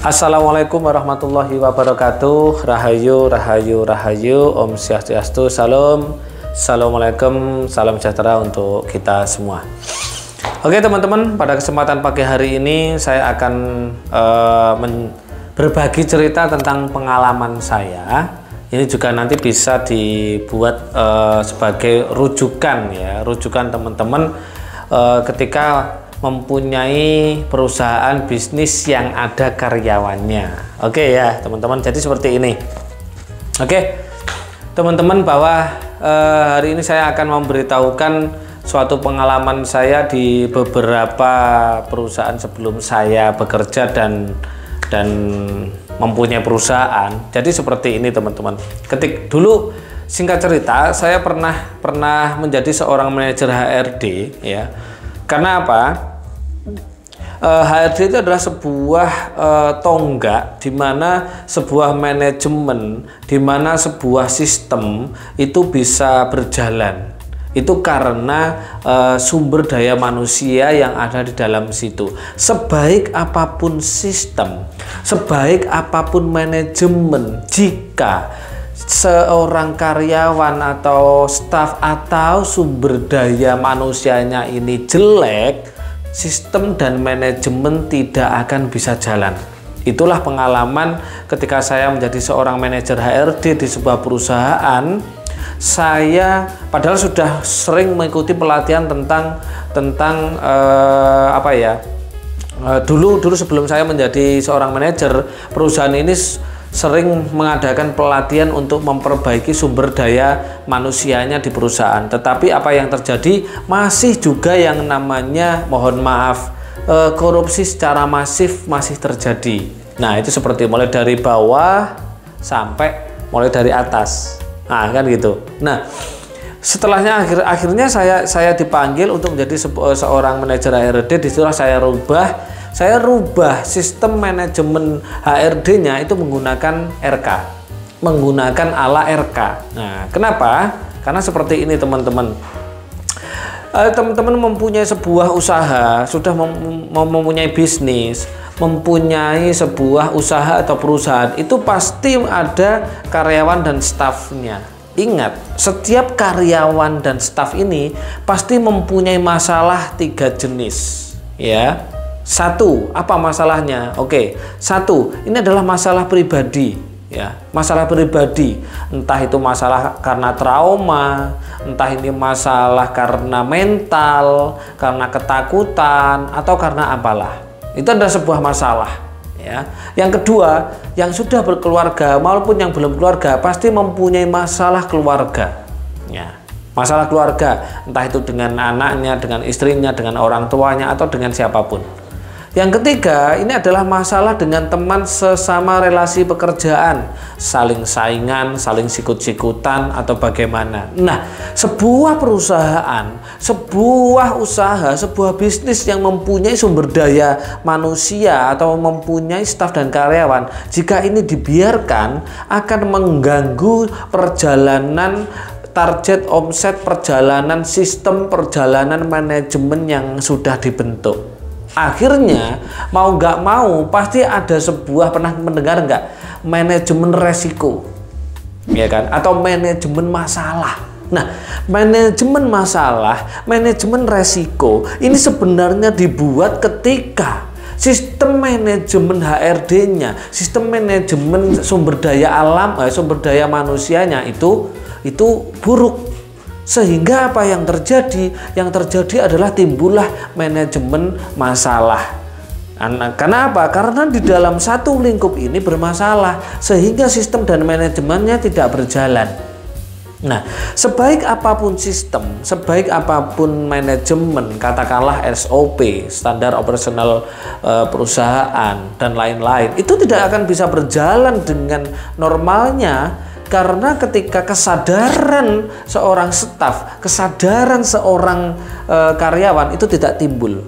Assalamualaikum warahmatullahi wabarakatuh. Rahayu, rahayu, rahayu. Om Swastiastu, salam. Assalamualaikum, salam sejahtera untuk kita semua. Oke teman-teman, pada kesempatan pagi hari ini saya akan berbagi cerita tentang pengalaman saya. Ini juga nanti bisa dibuat sebagai rujukan ya, rujukan teman-teman ketika mempunyai perusahaan bisnis yang ada karyawannya. Oke ya teman-teman, jadi seperti ini. Oke teman-teman, bahwa hari ini saya akan memberitahukan suatu pengalaman saya di beberapa perusahaan sebelum saya bekerja dan mempunyai perusahaan. Jadi seperti ini teman-teman. Dulu singkat cerita, saya pernah menjadi seorang manajer HRD ya. Karena apa? HRD itu adalah sebuah tonggak di mana sebuah manajemen, di mana sebuah sistem itu bisa berjalan. Itu karena sumber daya manusia yang ada di dalam situ. Sebaik apapun sistem, sebaik apapun manajemen, jika seorang karyawan atau staf atau sumber daya manusianya ini jelek, sistem dan manajemen tidak akan bisa jalan. Itulah pengalaman ketika saya menjadi seorang manajer HRD di sebuah perusahaan. Saya padahal sudah sering mengikuti pelatihan tentang apa ya, dulu sebelum saya menjadi seorang manajer, perusahaan ini sering mengadakan pelatihan untuk memperbaiki sumber daya manusianya di perusahaan. Tetapi apa yang terjadi, masih juga yang namanya, mohon maaf, korupsi secara masif masih terjadi. Nah itu seperti mulai dari bawah sampai mulai dari atas. Nah kan gitu. Nah setelahnya akhirnya saya dipanggil untuk menjadi seorang manajer HRD. Disitulah saya rubah sistem manajemen HRD-nya itu menggunakan RK, menggunakan ala RK. Nah kenapa? Karena seperti ini teman-teman. Teman-teman mempunyai sebuah usaha, sudah mempunyai bisnis, mempunyai sebuah usaha atau perusahaan, itu pasti ada karyawan dan stafnya. Ingat, setiap karyawan dan staf ini pasti mempunyai masalah 3 jenis ya. Satu, apa masalahnya? Oke, satu, ini adalah masalah pribadi ya, masalah pribadi, entah itu masalah karena trauma, entah ini masalah karena mental, karena ketakutan, atau karena apalah. Itu adalah sebuah masalah ya. Yang kedua, yang sudah berkeluarga maupun yang belum keluarga pasti mempunyai masalah keluarga ya. Masalah keluarga, entah itu dengan anaknya, dengan istrinya, dengan orang tuanya, atau dengan siapapun. Yang ketiga, ini adalah masalah dengan teman sesama relasi pekerjaan, saling saingan, saling sikut-sikutan, atau bagaimana. Nah, sebuah perusahaan, sebuah usaha, sebuah bisnis yang mempunyai sumber daya manusia atau mempunyai staf dan karyawan, jika ini dibiarkan akan mengganggu perjalanan target omset, perjalanan sistem, perjalanan manajemen yang sudah dibentuk. Akhirnya mau nggak mau pasti ada sebuah, pernah mendengar nggak, manajemen resiko ya kan, atau manajemen masalah. Nah manajemen masalah, manajemen resiko ini sebenarnya dibuat ketika sistem manajemen HRD-nya, sistem manajemen sumber daya alam, sumber daya manusianya itu buruk. Sehingga apa yang terjadi? Yang terjadi adalah timbullah manajemen masalah. Karena apa? Karena di dalam satu lingkup ini bermasalah, sehingga sistem dan manajemennya tidak berjalan. Nah, sebaik apapun sistem, sebaik apapun manajemen, katakanlah SOP, standar operasional perusahaan, dan lain-lain, itu tidak akan bisa berjalan dengan normalnya. Karena ketika kesadaran seorang staf, kesadaran seorang karyawan itu tidak timbul.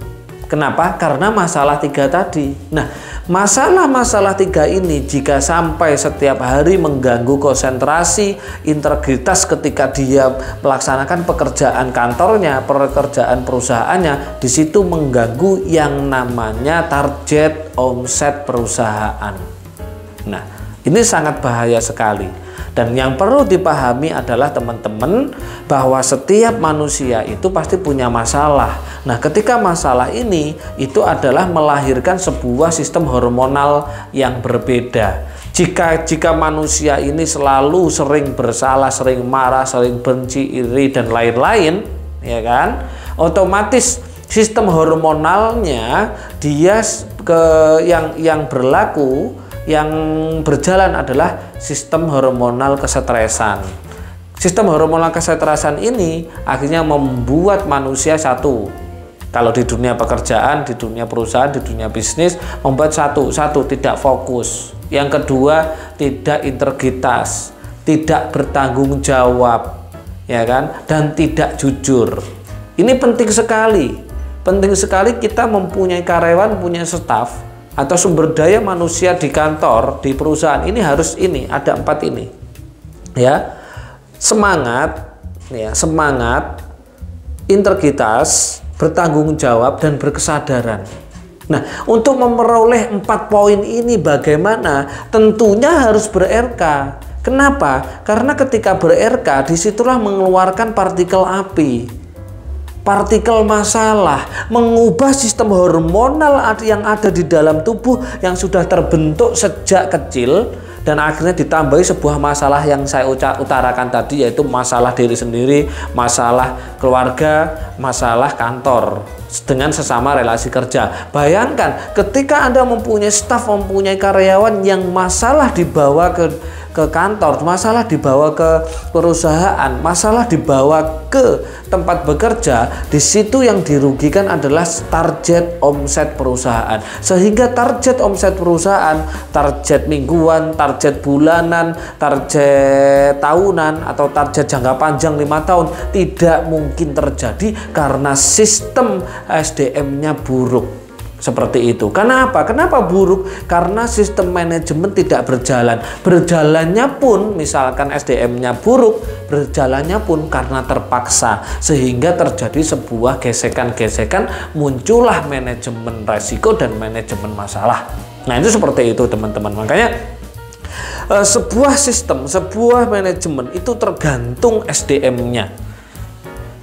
Kenapa? Karena masalah 3 tadi. Nah, masalah-masalah 3 ini jika sampai setiap hari mengganggu konsentrasi, integritas ketika dia melaksanakan pekerjaan kantornya, pekerjaan perusahaannya, di situ mengganggu yang namanya target omset perusahaan. Nah, ini sangat bahaya sekali. Dan yang perlu dipahami adalah teman-teman bahwa setiap manusia itu pasti punya masalah. Nah, ketika masalah ini itu adalah melahirkan sebuah sistem hormonal yang berbeda. Jika manusia ini selalu sering bersalah, sering marah, sering benci, iri dan lain-lain, ya kan? Otomatis sistem hormonalnya dia yang berlaku, yang berjalan adalah sistem hormonal kesetresan. Sistem hormonal kesetresan ini akhirnya membuat manusia satu. Kalau di dunia pekerjaan, di dunia perusahaan, di dunia bisnis, membuat satu tidak fokus. Yang kedua, tidak integritas, tidak bertanggung jawab, ya kan? Dan tidak jujur. Ini penting sekali. Penting sekali kita mempunyai karyawan, punya staf atau sumber daya manusia di kantor, di perusahaan ini harus ada 4 ini. Ya. Semangat, integritas, bertanggung jawab dan berkesadaran. Nah, untuk memperoleh 4 poin ini bagaimana? Tentunya harus ber-RK. Kenapa? Karena ketika ber-RK disitulah mengeluarkan partikel api. Partikel masalah, mengubah sistem hormonal yang ada di dalam tubuh yang sudah terbentuk sejak kecil dan akhirnya ditambahi sebuah masalah yang saya utarakan tadi, yaitu masalah diri sendiri, masalah keluarga, masalah kantor dengan sesama relasi kerja. Bayangkan ketika Anda mempunyai staf, mempunyai karyawan yang masalah dibawa ke kantor, masalah dibawa ke perusahaan, masalah dibawa ke tempat bekerja, di situ yang dirugikan adalah target omset perusahaan. Sehingga target omset perusahaan, target mingguan, target bulanan, target tahunan atau target jangka panjang 5 tahun tidak mungkin terjadi karena sistem SDM-nya buruk. Seperti itu. Kenapa? Kenapa buruk? Karena sistem manajemen tidak berjalan. Berjalannya pun, misalkan SDM-nya buruk, berjalannya pun karena terpaksa. Sehingga terjadi sebuah gesekan-gesekan, muncullah manajemen resiko dan manajemen masalah. Nah, itu seperti itu teman-teman. Makanya sebuah sistem, sebuah manajemen itu tergantung SDM-nya.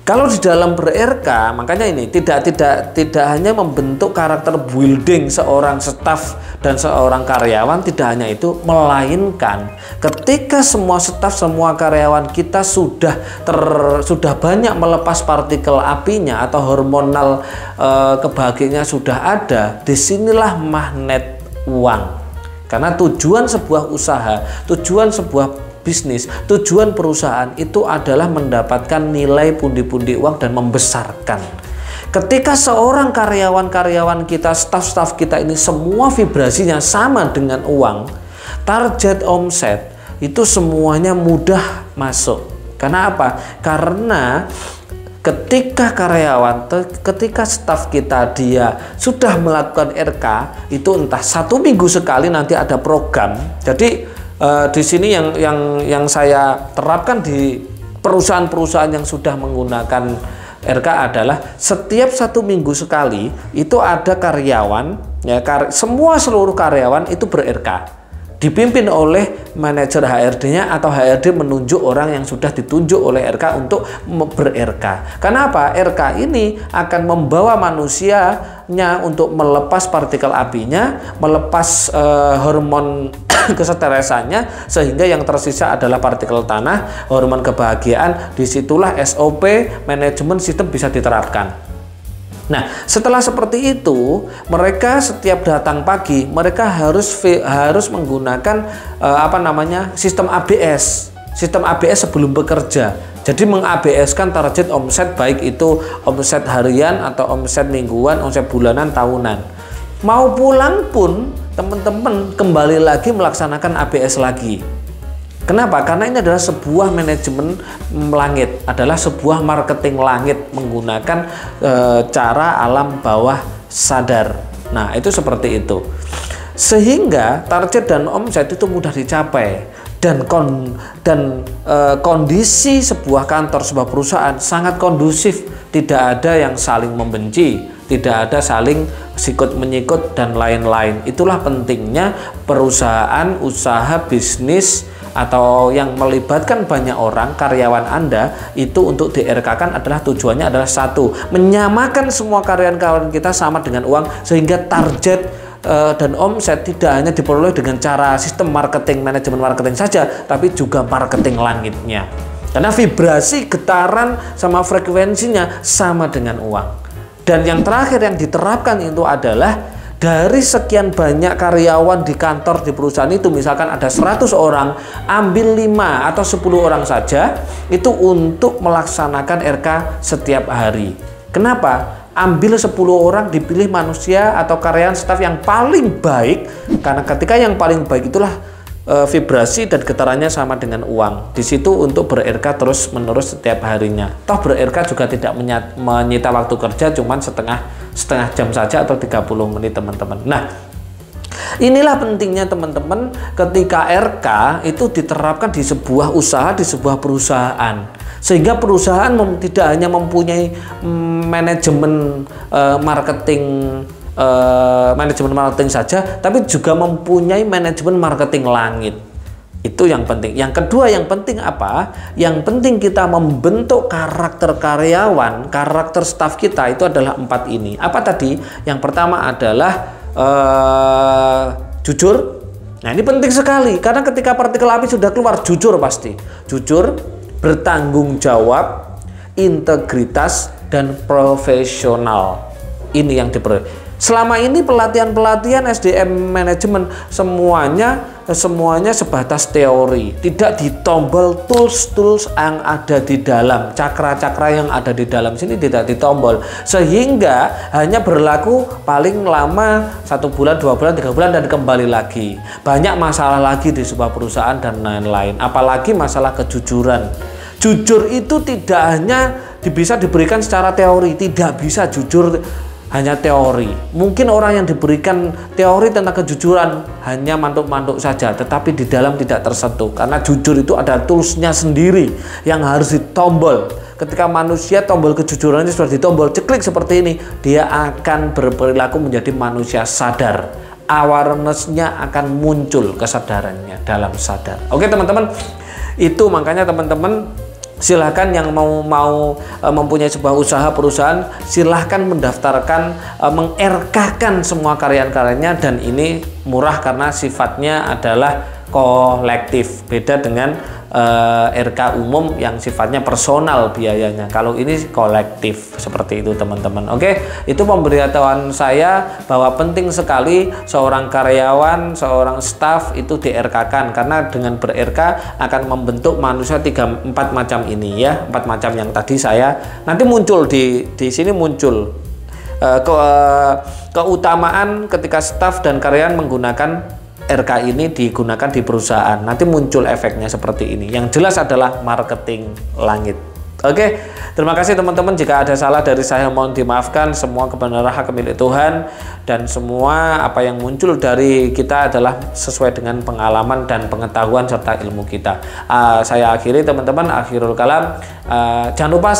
Kalau di dalam ber-RK, makanya ini tidak hanya membentuk karakter building seorang staf dan seorang karyawan, tidak hanya itu, melainkan ketika semua staf, semua karyawan kita sudah banyak melepas partikel apinya atau hormonal kebahagiaannya sudah ada, disinilah magnet uang. Karena tujuan sebuah usaha, tujuan sebuah bisnis, tujuan perusahaan itu adalah mendapatkan nilai pundi-pundi uang dan membesarkan. Ketika seorang karyawan-karyawan kita, staf-staf kita ini semua vibrasinya sama dengan uang, target omset itu semuanya mudah masuk. Karena apa? Karena ketika ketika staf kita dia sudah melakukan RK, itu entah 1 minggu sekali nanti ada program. Jadi di sini yang saya terapkan di perusahaan-perusahaan yang sudah menggunakan RK adalah setiap 1 minggu sekali itu ada karyawan, ya, seluruh karyawan itu ber-RK, dipimpin oleh manajer HRD-nya atau HRD menunjuk orang yang sudah ditunjuk oleh RK untuk ber-RK. Kenapa? RK ini akan membawa manusianya untuk melepas partikel apinya, melepas hormon kesetresannya, sehingga yang tersisa adalah partikel tanah, hormon kebahagiaan. Disitulah SOP manajemen sistem bisa diterapkan. Nah, setelah seperti itu, mereka setiap datang pagi, mereka harus menggunakan sistem ABS. Sistem ABS sebelum bekerja. Jadi meng-ABS-kan target omset, baik itu omset harian atau omset mingguan, omset bulanan, tahunan. Mau pulang pun teman-teman kembali lagi melaksanakan ABS lagi. Kenapa? Karena ini adalah sebuah manajemen langit, adalah sebuah marketing langit menggunakan cara alam bawah sadar. Nah, itu seperti itu. Sehingga target dan omset itu mudah dicapai, dan kondisi sebuah kantor, sebuah perusahaan sangat kondusif, tidak ada yang saling membenci, tidak ada saling sikut menyikut dan lain-lain. Itulah pentingnya perusahaan, usaha, bisnis atau yang melibatkan banyak orang, karyawan Anda itu untuk DRK-kan adalah tujuannya adalah satu, menyamakan semua karyawan-karyawan kita sama dengan uang, sehingga target dan omset tidak hanya diperoleh dengan cara sistem marketing, manajemen marketing saja, tapi juga marketing langitnya. Karena vibrasi, getaran, sama frekuensinya sama dengan uang. Dan yang terakhir yang diterapkan itu adalah dari sekian banyak karyawan di kantor, di perusahaan itu, misalkan ada 100 orang, ambil 5 atau 10 orang saja itu untuk melaksanakan RK setiap hari. Kenapa? Ambil 10 orang, dipilih manusia atau karyawan staf yang paling baik, karena ketika yang paling baik itulah vibrasi dan getarannya sama dengan uang. Di situ untuk ber-RK terus menerus setiap harinya. Toh ber-RK juga tidak menyita waktu kerja, cuman setengah jam saja atau 30 menit teman-teman. Nah, inilah pentingnya teman-teman ketika RK itu diterapkan di sebuah usaha, di sebuah perusahaan. Sehingga perusahaan tidak hanya mempunyai manajemen marketing saja, tapi juga mempunyai manajemen marketing langit. Itu yang penting. Yang kedua yang penting apa? Yang penting kita membentuk karakter karyawan, karakter staf kita itu adalah 4 ini. Apa tadi? Yang pertama adalah jujur. Nah, ini penting sekali karena ketika partikel api sudah keluar, jujur pasti. Jujur, bertanggung jawab, integritas, dan profesional. Ini yang diperlukan. Selama ini pelatihan-pelatihan SDM manajemen semuanya sebatas teori, tidak ditombol tools yang ada di dalam, cakra-cakra yang ada di dalam sini tidak ditombol, sehingga hanya berlaku paling lama 1 bulan, 2 bulan, 3 bulan dan kembali lagi. Banyak masalah lagi di sebuah perusahaan dan lain-lain, apalagi masalah kejujuran. Jujur itu tidak hanya bisa diberikan secara teori, tidak bisa jujur hanya teori. Mungkin orang yang diberikan teori tentang kejujuran hanya mantuk-mantuk saja, tetapi di dalam tidak tersentuh, karena jujur itu ada toolsnya sendiri yang harus ditombol. Ketika manusia tombol kejujurannya sudah ditombol, ceklik seperti ini, dia akan berperilaku menjadi manusia sadar. Awareness-nya akan muncul, kesadarannya dalam sadar. Oke teman-teman, itu makanya teman-teman silahkan yang mau mempunyai sebuah usaha perusahaan, silahkan mendaftarkan, meng-RK-kan semua karyawan-karyanya, dan ini murah karena sifatnya adalah kolektif, beda dengan RK umum yang sifatnya personal biayanya. Kalau ini kolektif seperti itu teman-teman. Oke, itu pemberitahuan saya bahwa penting sekali seorang karyawan, seorang staf itu di-RK-kan, karena dengan ber-RK akan membentuk manusia 3-4 macam ini ya, 4 macam yang tadi saya nanti muncul di sini muncul keutamaan ketika staf dan karyawan menggunakan RK ini digunakan di perusahaan. Nanti muncul efeknya seperti ini. Yang jelas adalah marketing langit. Oke, terima kasih teman-teman. Jika ada salah dari saya mohon dimaafkan. Semua kebenaran hak milik Tuhan, dan semua apa yang muncul dari kita adalah sesuai dengan pengalaman dan pengetahuan serta ilmu kita. Saya akhiri teman-teman, akhirul kalam. Jangan lupa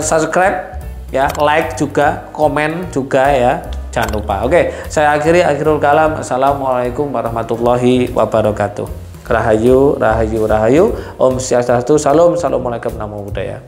subscribe ya, like juga, komen juga ya. Jangan lupa. Oke, saya akhiri akhirul kalam. Assalamualaikum warahmatullahi wabarakatuh. Rahayu, rahayu, rahayu. Om Swastiastu, salam, assalamualaikum, namo buddhaya.